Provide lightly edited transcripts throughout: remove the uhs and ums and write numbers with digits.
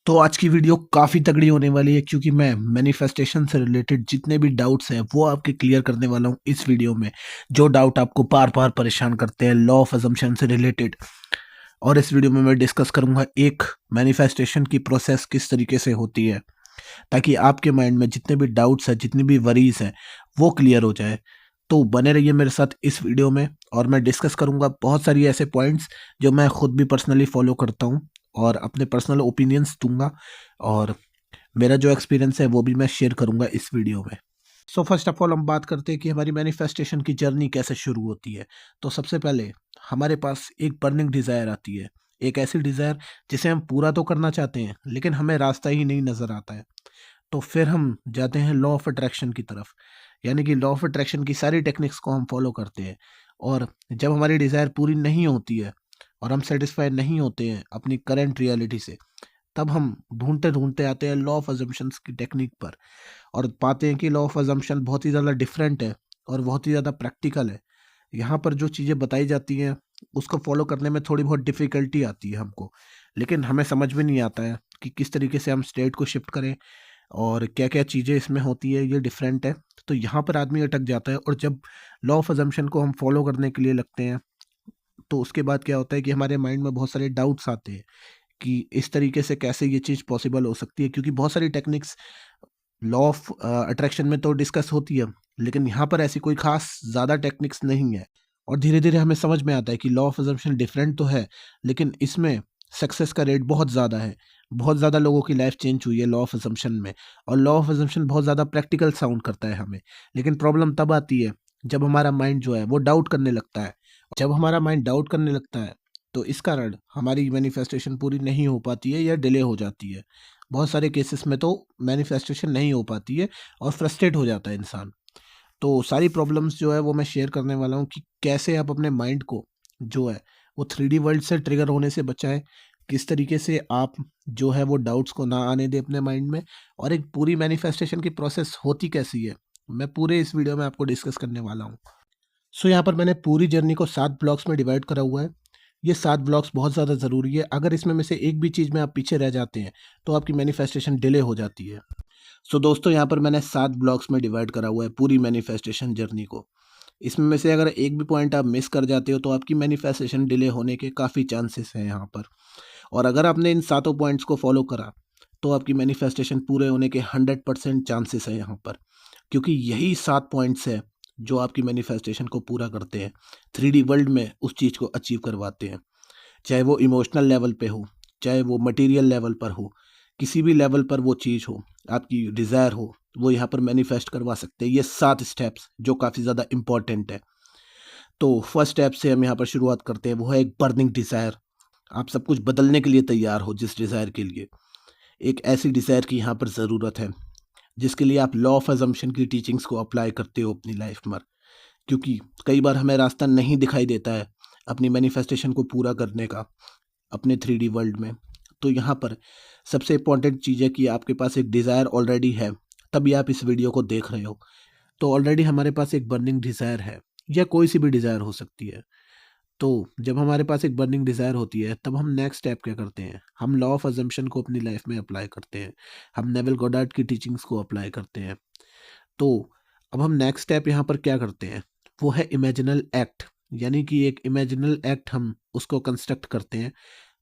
तो आज की वीडियो काफ़ी तगड़ी होने वाली है क्योंकि मैं मैनिफेस्टेशन से रिलेटेड जितने भी डाउट्स हैं वो आपके क्लियर करने वाला हूँ इस वीडियो में। जो डाउट आपको बार बार परेशान करते हैं लॉ ऑफ अजम्पशन से रिलेटेड, और इस वीडियो में मैं डिस्कस करूंगा एक मैनिफेस्टेशन की प्रोसेस किस तरीके से होती है, ताकि आपके माइंड में जितने भी डाउट्स हैं जितनी भी वरीज हैं वो क्लियर हो जाए। तो बने रहिए मेरे साथ इस वीडियो में, और मैं डिस्कस करूंगा बहुत सारी ऐसे पॉइंट्स जो मैं खुद भी पर्सनली फॉलो करता हूं और अपने पर्सनल ओपिनियंस दूंगा, और मेरा जो एक्सपीरियंस है वो भी मैं शेयर करूंगा इस वीडियो में। सो फर्स्ट ऑफ ऑल हम बात करते हैं कि हमारी मैनिफेस्टेशन की जर्नी कैसे शुरू होती है। तो सबसे पहले हमारे पास एक बर्निंग डिज़ायर आती है, एक ऐसी डिज़ायर जिसे हम पूरा तो करना चाहते हैं लेकिन हमें रास्ता ही नहीं नज़र आता है। तो फिर हम जाते हैं लॉ ऑफ अट्रैक्शन की तरफ, यानी कि लॉ ऑफ अट्रैक्शन की सारी टेक्निक्स को हम फॉलो करते हैं। और जब हमारी डिज़ायर पूरी नहीं होती है और हम सेटिस्फाइड नहीं होते हैं अपनी करंट रियलिटी से, तब हम ढूंढते ढूंढते आते हैं लॉ ऑफ अजम्पशंस की टेक्निक पर, और पाते हैं कि लॉ ऑफ अजम्पशन बहुत ही ज़्यादा डिफरेंट है और बहुत ही ज़्यादा प्रैक्टिकल है। यहाँ पर जो चीज़ें बताई जाती हैं उसको फॉलो करने में थोड़ी बहुत डिफ़िकल्टी आती है हमको, लेकिन हमें समझ में नहीं आता है कि किस तरीके से हम स्टेट को शिफ्ट करें और क्या-क्या चीज़ें इसमें होती है, ये डिफरेंट है। तो यहाँ पर आदमी अटक जाता है, और जब लॉ ऑफ अज़म्पशन को हम फॉलो करने के लिए लगते हैं, तो उसके बाद क्या होता है कि हमारे माइंड में बहुत सारे डाउट्स आते हैं कि इस तरीके से कैसे ये चीज़ पॉसिबल हो सकती है, क्योंकि बहुत सारी टेक्निक्स लॉ ऑफ अट्रैक्शन में तो डिस्कस होती है, लेकिन यहाँ पर ऐसी कोई ख़ास ज़्यादा टेक्निक्स नहीं है। और धीरे-धीरे हमें समझ में आता है कि लॉ ऑफ अज़म्पशन डिफरेंट तो है, लेकिन इसमें सक्सेस का रेट बहुत ज़्यादा है। बहुत ज़्यादा लोगों की लाइफ़ चेंज हुई है लॉ ऑफ अज़म्पशन में, और लॉ ऑफ अज़म्पशन बहुत ज़्यादा प्रैक्टिकल साउंड करता है हमें। लेकिन प्रॉब्लम तब आती है जब हमारा माइंड जो है वो डाउट करने लगता है। जब हमारा माइंड डाउट करने लगता है, तो इस कारण हमारी मैनिफेस्टेशन पूरी नहीं हो पाती है या डिले हो जाती है। बहुत सारे केसेस में तो मैनिफेस्टेशन नहीं हो पाती है और फ्रस्ट्रेट हो जाता है इंसान। तो सारी प्रॉब्लम्स जो है वो मैं शेयर करने वाला हूँ कि कैसे आप अपने माइंड को जो है वो 3D वर्ल्ड से ट्रिगर होने से बचाएं, किस तरीके से आप जो है वो डाउट्स को ना आने दें अपने माइंड में, और एक पूरी मैनिफेस्टेशन की प्रोसेस होती कैसी है, मैं पूरे इस वीडियो में आपको डिस्कस करने वाला हूँ। सो यहाँ पर मैंने पूरी जर्नी को 7 ब्लॉक्स में डिवाइड करा हुआ है। ये 7 ब्लॉक्स बहुत ज़्यादा ज़रूरी है, अगर इसमें में से एक भी चीज़ में आप पीछे रह जाते हैं तो आपकी मैनिफेस्टेशन डिले हो जाती है। सो दोस्तों, यहाँ पर मैंने 7 ब्लॉक्स में डिवाइड करा हुआ है पूरी मैनिफेस्टेशन जर्नी को। इसमें में से अगर एक भी पॉइंट आप मिस कर जाते हो तो आपकी मैनिफेस्टेशन डिले होने के काफ़ी चांसेस हैं यहाँ पर। और अगर आपने इन सातों पॉइंट्स को फॉलो करा तो आपकी मैनिफेस्टेशन पूरे होने के 100% चांसेस हैं यहाँ पर, क्योंकि यही 7 पॉइंट्स हैं जो आपकी मैनिफेस्टेशन को पूरा करते हैं, 3D वर्ल्ड में उस चीज़ को अचीव करवाते हैं। चाहे वो इमोशनल लेवल पे हो, चाहे वो मटेरियल लेवल पर हो, किसी भी लेवल पर वो चीज़ हो, आपकी डिज़ायर हो, वो यहाँ पर मैनिफेस्ट करवा सकते हैं। ये 7 स्टेप्स जो काफ़ी ज़्यादा इम्पोर्टेंट है। तो फर्स्ट स्टेप से हम यहाँ पर शुरुआत करते हैं, वो है एक बर्निंग डिज़ायर। आप सब कुछ बदलने के लिए तैयार हो जिस डिज़ायर के लिए। एक ऐसी डिज़ायर की यहाँ पर ज़रूरत है, जिसके लिए आप लॉ ऑफ अज़म्पशन की टीचिंग्स को अप्लाई करते हो अपनी लाइफ़ में। क्योंकि कई बार हमें रास्ता नहीं दिखाई देता है अपनी मैनिफेस्टेशन को पूरा करने का अपने 3D वर्ल्ड में। तो यहाँ पर सबसे इम्पोर्टेंट चीज़ है कि आपके पास एक डिज़ायर ऑलरेडी है, तभी आप इस वीडियो को देख रहे हो। तो ऑलरेडी हमारे पास एक बर्निंग डिज़ायर है, या कोई सी भी डिज़ायर हो सकती है। तो जब हमारे पास एक बर्निंग डिज़ायर होती है, तब हम नेक्स्ट स्टेप क्या करते हैं, हम लॉ ऑफ अज़म्पशन को अपनी लाइफ में अप्लाई करते हैं। हम नेविल गोडार्ड की टीचिंग्स को अप्लाई करते हैं। तो अब हम नेक्स्ट स्टेप यहाँ पर क्या करते हैं, वो है इमेजिनल एक्ट। यानी कि एक इमेजिनल एक्ट हम उसको कंस्ट्रक्ट करते हैं,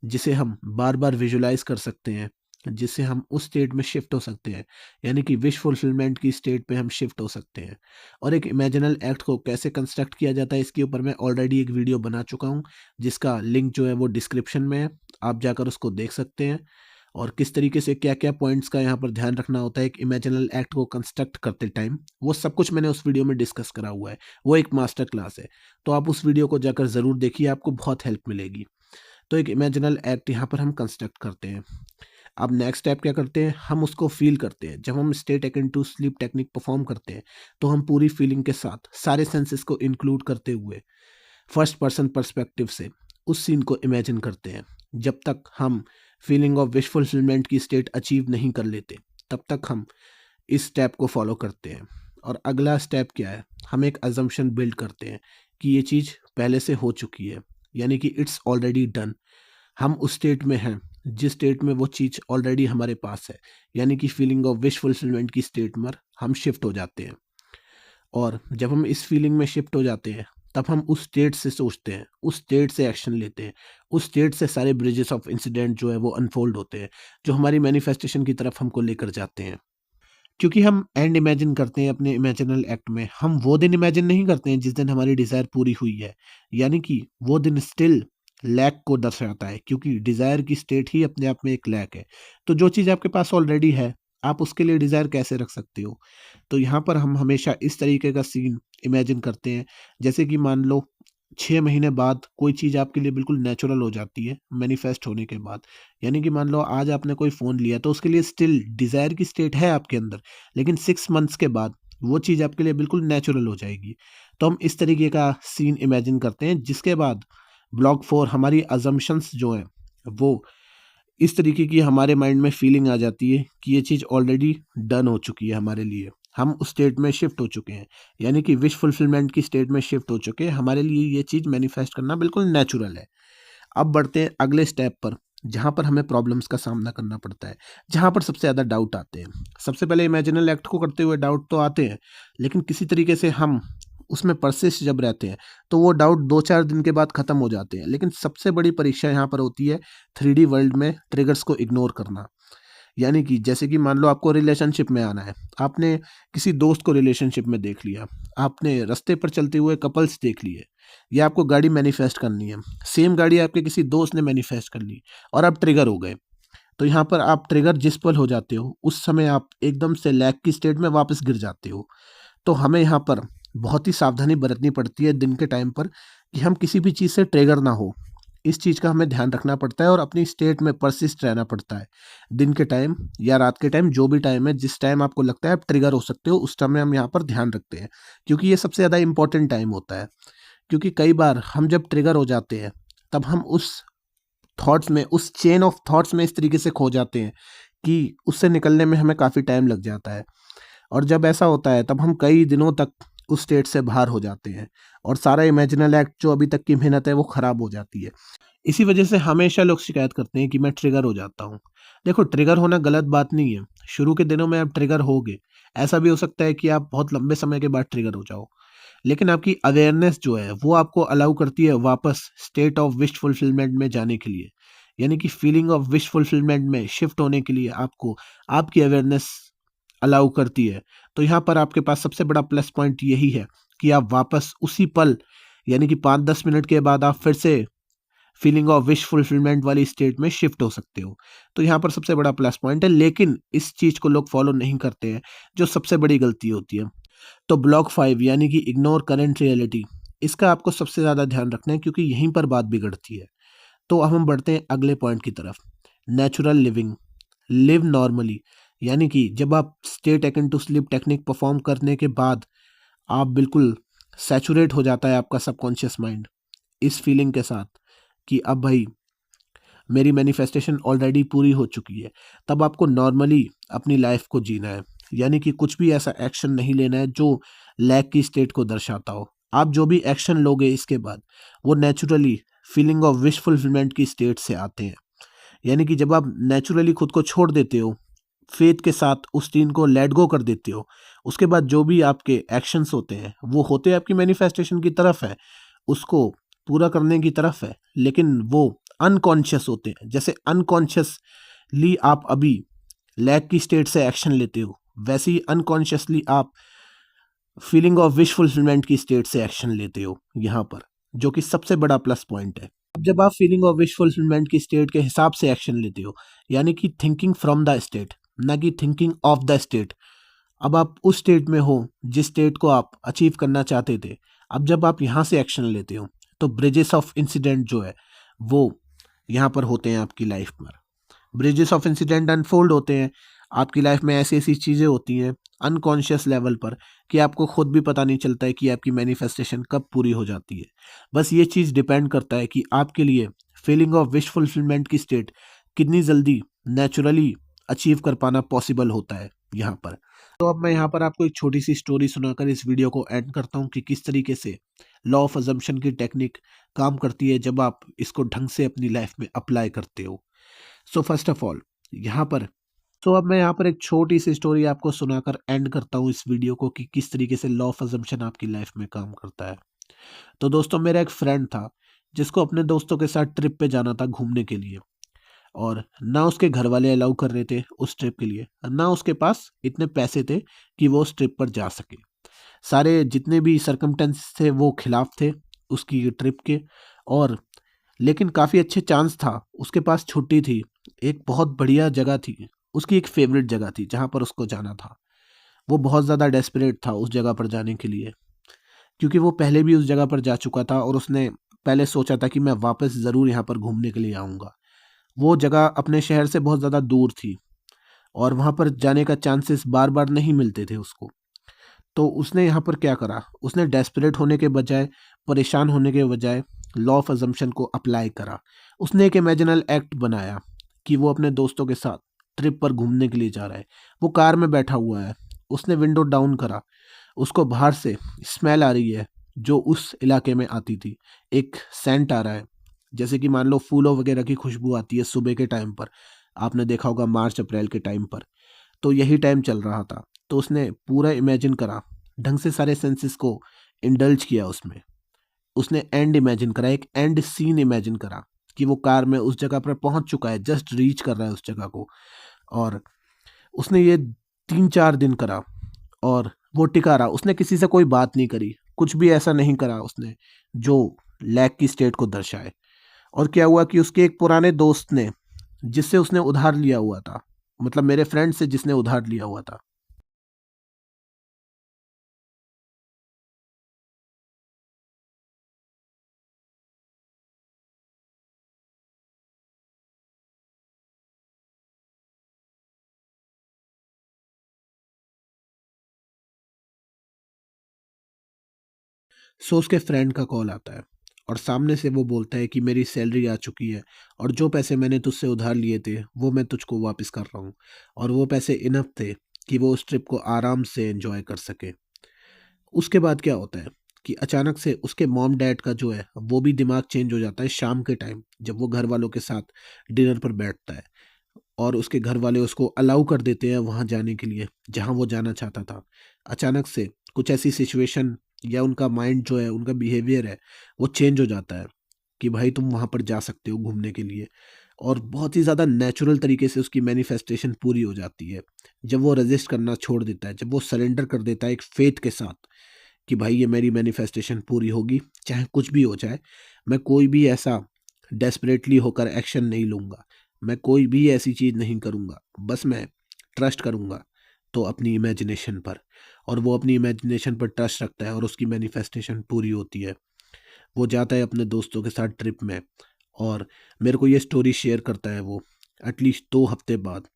जिसे हम बार-बार विजुलाइज़ कर सकते हैं, जिससे हम उस स्टेट में शिफ्ट हो सकते हैं, यानी कि विश फुलफिलमेंट की स्टेट पे हम शिफ्ट हो सकते हैं। और एक इमेजिनल एक्ट को कैसे कंस्ट्रक्ट किया जाता है, इसके ऊपर मैं ऑलरेडी एक वीडियो बना चुका हूँ, जिसका लिंक जो है वो डिस्क्रिप्शन में है, आप जाकर उसको देख सकते हैं। और किस तरीके से क्या-क्या पॉइंट्स का यहाँ पर ध्यान रखना होता है एक इमेजिनल एक्ट को कंस्ट्रक्ट करते टाइम, वो सब कुछ मैंने उस वीडियो में डिस्कस करा हुआ है। वो एक मास्टर क्लास है, तो आप उस वीडियो को जाकर ज़रूर देखिए, आपको बहुत हेल्प मिलेगी। तो एक इमेजिनल एक्ट यहाँ पर हम कंस्ट्रक्ट करते हैं। अब नेक्स्ट स्टेप क्या करते हैं, हम उसको फील करते हैं। जब हम state akin to sleep technique perform करते हैं, तो हम पूरी फीलिंग के साथ सारे सेंसेस को इंक्लूड करते हुए फर्स्ट पर्सन पर्सपेक्टिव से उस सीन को इमेजिन करते हैं। जब तक हम फीलिंग ऑफ विश फुलफिलमेंट की स्टेट अचीव नहीं कर लेते, तब तक हम इस स्टेप को फॉलो करते हैं। और अगला स्टेप क्या है, हम एक अजम्पशन बिल्ड करते हैं कि ये चीज़ पहले से हो चुकी है, यानी कि इट्स ऑलरेडी डन। हम उस स्टेट में हैं जिस स्टेट में वो चीज़ ऑलरेडी हमारे पास है, यानी कि फीलिंग ऑफ विश फुलफिलमेंट की स्टेट में हम शिफ्ट हो जाते हैं। और जब हम इस फीलिंग में शिफ्ट हो जाते हैं, तब हम उस स्टेट से सोचते हैं, उस स्टेट से एक्शन लेते हैं, उस स्टेट से सारे ब्रिजेस ऑफ इंसिडेंट जो है वो अनफोल्ड होते हैं, जो हमारी मैनिफेस्टेशन की तरफ हमको लेकर जाते हैं। क्योंकि हम एंड इमेजिन करते हैं अपने इमेजिनल एक्ट में, हम वो दिन इमेजिन नहीं करते हैं जिस दिन हमारी डिज़ायर पूरी हुई है, यानी कि वो दिन स्टिल लैक को दर्शाता है, क्योंकि डिज़ायर की स्टेट ही अपने आप में एक लैक है। तो जो चीज़ आपके पास ऑलरेडी है, आप उसके लिए डिज़ायर कैसे रख सकते हो? तो यहाँ पर हम हमेशा इस तरीके का सीन इमेजिन करते हैं, जैसे कि मान लो 6 महीने बाद कोई चीज़ आपके लिए बिल्कुल नेचुरल हो जाती है मैनिफेस्ट होने के बाद। यानी कि मान लो आज आपने कोई फ़ोन लिया, तो उसके लिए स्टिल डिज़ायर की स्टेट है आपके अंदर, लेकिन 6 मंथ्स के बाद वो चीज़ आपके लिए बिल्कुल नेचुरल हो जाएगी। तो हम इस तरीके का सीन इमेजिन करते हैं, जिसके बाद ब्लॉक 4 हमारी अज़म्पशन्स जो हैं, वो इस तरीके की हमारे माइंड में फीलिंग आ जाती है कि ये चीज़ ऑलरेडी डन हो चुकी है हमारे लिए। हम उस स्टेट में शिफ्ट हो चुके हैं, यानी कि विश फुलफिलमेंट की स्टेट में शिफ्ट हो चुके हैं। हमारे लिए ये चीज़ मैनिफेस्ट करना बिल्कुल नेचुरल है। अब बढ़ते हैं अगले स्टेप पर, जहाँ पर हमें प्रॉब्लम्स का सामना करना पड़ता है, जहाँ पर सबसे ज़्यादा डाउट आते हैं। सबसे पहले इमेजिनल एक्ट को करते हुए डाउट तो आते हैं, लेकिन किसी तरीके से हम उसमें परसिस्ट जब रहते हैं, तो वो डाउट 2-4 दिन के बाद ख़त्म हो जाते हैं। लेकिन सबसे बड़ी परीक्षा यहाँ पर होती है 3D वर्ल्ड में ट्रिगर्स को इग्नोर करना। यानी कि जैसे कि मान लो आपको रिलेशनशिप में आना है, आपने किसी दोस्त को रिलेशनशिप में देख लिया, आपने रास्ते पर चलते हुए कपल्स देख लिए, या आपको गाड़ी मैनिफेस्ट करनी है, सेम गाड़ी आपके किसी दोस्त ने मैनिफेस्ट कर ली और आप ट्रिगर हो गए। तो यहाँ पर आप ट्रिगर जिस पल हो जाते हो, उस समय आप एकदम से लैक की स्टेट में वापस गिर जाते हो। तो हमें यहाँ पर बहुत ही सावधानी बरतनी पड़ती है दिन के टाइम पर, कि हम किसी भी चीज़ से ट्रिगर ना हो। इस चीज़ का हमें ध्यान रखना पड़ता है और अपनी स्टेट में परसिस्ट रहना पड़ता है। दिन के टाइम या रात के टाइम, जो भी टाइम है, जिस टाइम आपको लगता है आप ट्रिगर हो सकते हो, उस समय हम यहाँ पर ध्यान रखते हैं, क्योंकि ये सबसे ज़्यादा इंपॉर्टेंट टाइम होता है। क्योंकि कई बार हम जब ट्रिगर हो जाते हैं, तब हम उस थॉट्स में, उस चेन ऑफ थॉट्स में इस तरीके से खो जाते हैं कि उससे निकलने में हमें काफ़ी टाइम लग जाता है। और जब ऐसा होता है, तब हम कई दिनों तक उस स्टेट से बाहर हो जाते हैं और सारा इमेजिनल एक्ट जो अभी तक की मेहनत है वो ख़राब हो जाती है। इसी वजह से हमेशा लोग शिकायत करते हैं कि मैं ट्रिगर हो जाता हूँ। देखो, ट्रिगर होना गलत बात नहीं है। शुरू के दिनों में आप ट्रिगर होगे, ऐसा भी हो सकता है कि आप बहुत लंबे समय के बाद ट्रिगर हो जाओ। लेकिन आपकी अवेयरनेस जो है वो आपको अलाउ करती है वापस स्टेट ऑफ विश फुलफिलमेंट में जाने के लिए। यानी कि फीलिंग ऑफ विश फुलफिलमेंट में शिफ्ट होने के लिए आपको आपकी अवेयरनेस अलाउ करती है। तो यहाँ पर आपके पास सबसे बड़ा प्लस पॉइंट यही है कि आप वापस उसी पल, यानी कि 5-10 मिनट के बाद आप फिर से फीलिंग ऑफ विश फुलफिलमेंट वाली स्टेट में शिफ्ट हो सकते हो। तो यहाँ पर सबसे बड़ा प्लस पॉइंट है, लेकिन इस चीज़ को लोग फॉलो नहीं करते हैं, जो सबसे बड़ी गलती होती है। तो ब्लॉक 5 यानी कि इग्नोर करंट रियलिटी, इसका आपको सबसे ज़्यादा ध्यान रखना है, क्योंकि यहीं पर बात बिगड़ती है। तो अब हम बढ़ते हैं अगले पॉइंट की तरफ, नेचुरल लिविंग, लिव नॉर्मली। यानी कि जब आप state akin to sleep technique perform करने के बाद आप बिल्कुल सैचुरेट हो जाता है आपका सबकॉन्शियस माइंड इस फीलिंग के साथ कि अब भाई मेरी मैनिफेस्टेशन ऑलरेडी पूरी हो चुकी है, तब आपको नॉर्मली अपनी लाइफ को जीना है। यानी कि कुछ भी ऐसा एक्शन नहीं लेना है जो लैक की स्टेट को दर्शाता हो। आप जो भी एक्शन लोगे इसके बाद, वो naturally feeling of wish fulfilment की स्टेट से आते हैं। यानी कि जब आप नेचुरली खुद को छोड़ देते हो, फेथ के साथ उस चीज़ को लेट गो कर देते हो, उसके बाद जो भी आपके एक्शंस होते हैं वो होते आपकी मैनिफेस्टेशन की तरफ है, उसको पूरा करने की तरफ है, लेकिन वो अनकॉन्शियस होते हैं। जैसे अनकॉन्शियसली आप अभी लैक की स्टेट से एक्शन लेते हो, वैसे ही अनकॉन्शियसली आप फीलिंग ऑफ विश फुलफिलमेंट की स्टेट से एक्शन लेते हो यहाँ पर, जो कि सबसे बड़ा प्लस पॉइंट है। अब जब आप फीलिंग ऑफ विश फुलफिलमेंट की स्टेट के हिसाब से एक्शन लेते हो, यानी कि थिंकिंग फ्रॉम द स्टेट, ना कि थिंकिंग ऑफ द स्टेट, अब आप उस स्टेट में हो जिस स्टेट को आप अचीव करना चाहते थे। अब जब आप यहाँ से एक्शन लेते हो, तो ब्रिजेस ऑफ इंसिडेंट जो है वो यहाँ पर होते हैं आपकी लाइफ में। ब्रिजेस ऑफ इंसिडेंट अनफोल्ड होते हैं आपकी लाइफ में, ऐसी ऐसी चीज़ें होती हैं अनकॉन्शियस लेवल पर कि आपको खुद भी पता नहीं चलता है कि आपकी मैनिफेस्टेशन कब पूरी हो जाती है। बस ये चीज़ डिपेंड करता है कि आपके लिए फीलिंग ऑफ विश फुलफिलमेंट की स्टेट कितनी जल्दी नेचुरली अचीव कर पाना पॉसिबल होता है यहाँ पर। तो अब मैं यहाँ पर आपको एक छोटी सी स्टोरी सुनाकर इस वीडियो को एंड करता हूँ कि किस तरीके से लॉ ऑफ अजम्पशन की टेक्निक काम करती है जब आप इसको ढंग से अपनी लाइफ में अप्लाई करते हो। सो फर्स्ट ऑफ ऑल यहाँ पर अब मैं यहाँ पर एक छोटी सी स्टोरी आपको सुनाकर एंड करता हूँ इस वीडियो को कि किस तरीके से लॉ ऑफ अजम्पशन आपकी लाइफ में काम करता है। तो दोस्तों, मेरा एक फ्रेंड था जिसको अपने दोस्तों के साथ ट्रिप पे जाना था घूमने के लिए, और ना उसके घर वाले अलाउ कर रहे थे उस ट्रिप के लिए, ना उसके पास इतने पैसे थे कि वो उस ट्रिप पर जा सके। सारे जितने भी सरकमटेंस थे वो खिलाफ थे उसकी ट्रिप के। और लेकिन काफ़ी अच्छे चांस था, उसके पास छुट्टी थी, एक बहुत बढ़िया जगह थी, उसकी एक फेवरेट जगह थी जहाँ पर उसको जाना था। वो बहुत ज़्यादा डेस्परेट था उस जगह पर जाने के लिए, क्योंकि वो पहले भी उस जगह पर जा चुका था और उसने पहले सोचा था कि मैं वापस ज़रूर यहाँ पर घूमने के लिए आऊँगा। वो जगह अपने शहर से बहुत ज़्यादा दूर थी और वहाँ पर जाने का चांसेस बार बार नहीं मिलते थे उसको। तो उसने यहाँ पर क्या करा, उसने डेस्परेट होने के बजाय, परेशान होने के बजाय लॉ ऑफ अजम्पशन को अप्लाई करा। उसने एक इमेजिनल एक्ट बनाया कि वो अपने दोस्तों के साथ ट्रिप पर घूमने के लिए जा रहा है। वो कार में बैठा हुआ है, उसने विंडो डाउन करा, उसको बाहर से स्मेल आ रही है जो उस इलाके में आती थी। एक सेंट आ रहा है, जैसे कि मान लो फूलों वगैरह की खुशबू आती है सुबह के टाइम पर, आपने देखा होगा मार्च अप्रैल के टाइम पर। तो यही टाइम चल रहा था। तो उसने पूरा इमेजिन करा, ढंग से सारे सेंसेस को इंडल्ज किया उसमें। उसने एंड इमेजिन करा, एक एंड सीन इमेजिन करा कि वो कार में उस जगह पर पहुंच चुका है, जस्ट रीच कर रहा है उस जगह को। और उसने ये 3-4 दिन करा और वो टिका रहा। उसने किसी से कोई बात नहीं करी, कुछ भी ऐसा नहीं करा उसने जो लैक की स्टेट को दर्शाए। और क्या हुआ कि उसके एक पुराने दोस्त ने, जिससे उसने उधार लिया हुआ था, मतलब मेरे फ्रेंड से जिसने उधार लिया हुआ था, सो उसके फ्रेंड का कॉल आता है और सामने से वो बोलता है कि मेरी सैलरी आ चुकी है और जो पैसे मैंने तुझसे उधार लिए थे वो मैं तुझको वापस कर रहा हूँ। और वो पैसे इनफ थे कि वो उस ट्रिप को आराम से एंजॉय कर सके। उसके बाद क्या होता है कि अचानक से उसके मॉम डैड का जो है वो भी दिमाग चेंज हो जाता है शाम के टाइम, जब वो घर वालों के साथ डिनर पर बैठता है और उसके घर वाले उसको अलाउ कर देते हैं वहाँ जाने के लिए जहाँ वो जाना चाहता था। अचानक से कुछ ऐसी सिचुएशन या उनका माइंड जो है, उनका बिहेवियर है, वो चेंज हो जाता है कि भाई तुम वहाँ पर जा सकते हो घूमने के लिए। और बहुत ही ज़्यादा नेचुरल तरीके से उसकी मैनिफेस्टेशन पूरी हो जाती है जब वो रजिस्ट करना छोड़ देता है, जब वो सरेंडर कर देता है एक फेथ के साथ कि भाई ये मेरी मैनिफेस्टेशन पूरी होगी, चाहे कुछ भी हो जाए। मैं कोई भी ऐसा डेस्परेटली होकर एक्शन नहीं लूँगा, मैं कोई भी ऐसी चीज़ नहीं करूँगा, बस मैं ट्रस्ट करूँगा तो अपनी इमेजिनेशन पर। और वो अपनी इमेजिनेशन पर ट्रस्ट रखता है और उसकी मैनिफेस्टेशन पूरी होती है। वो जाता है अपने दोस्तों के साथ ट्रिप में और मेरे को ये स्टोरी शेयर करता है वो एटलीस्ट 2 हफ्ते बाद,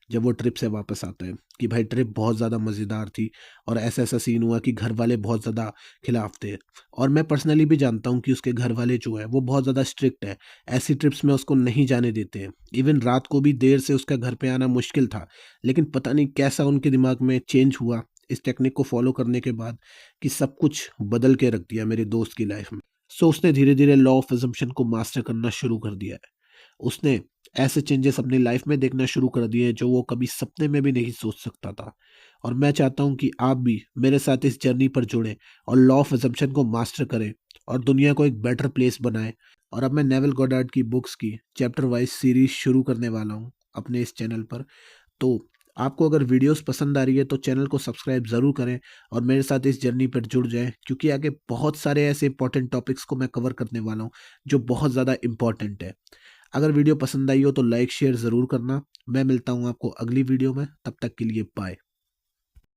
जब वो ट्रिप से वापस आता है, कि भाई ट्रिप बहुत ज़्यादा मज़ेदार थी और ऐसा ऐसा सीन हुआ कि घर वाले बहुत ज़्यादा खिलाफ थे। और मैं पर्सनली भी जानता हूँ कि उसके घर वाले जो है वो बहुत ज़्यादा स्ट्रिक्ट है, ऐसी ट्रिप्स में उसको नहीं जाने देते हैं। इवन रात को भी देर से उसका घर पे आना मुश्किल था, लेकिन पता नहीं कैसा उनके दिमाग में चेंज हुआ इस टेक्निक को फॉलो करने के बाद कि सब कुछ बदल के रख दिया मेरे दोस्त की लाइफ में। सो उसने धीरे धीरे लॉ ऑफ अजम्पशन को मास्टर करना शुरू कर दिया है। उसने ऐसे चेंजेस अपनी लाइफ में देखना शुरू कर दिए जो वो कभी सपने में भी नहीं सोच सकता था। और मैं चाहता हूँ कि आप भी मेरे साथ इस जर्नी पर जुड़े और लॉ ऑफ अजम्पशन को मास्टर करें और दुनिया को एक बेटर प्लेस बनाएं। और अब मैं नेवल गॉडार्ड की बुक्स की चैप्टर वाइज सीरीज शुरू करने वाला हूँ अपने इस चैनल पर। तो आपको अगर वीडियोस पसंद आ रही है तो चैनल को सब्सक्राइब ज़रूर करें और मेरे साथ इस जर्नी पर जुड़ जाएं, क्योंकि आगे बहुत सारे ऐसे इंपॉर्टेंट टॉपिक्स को मैं कवर करने वाला हूं जो बहुत ज़्यादा इंपॉर्टेंट है। अगर वीडियो पसंद आई हो तो लाइक शेयर ज़रूर करना। मैं मिलता हूं आपको अगली वीडियो में, तब तक के लिए बाय।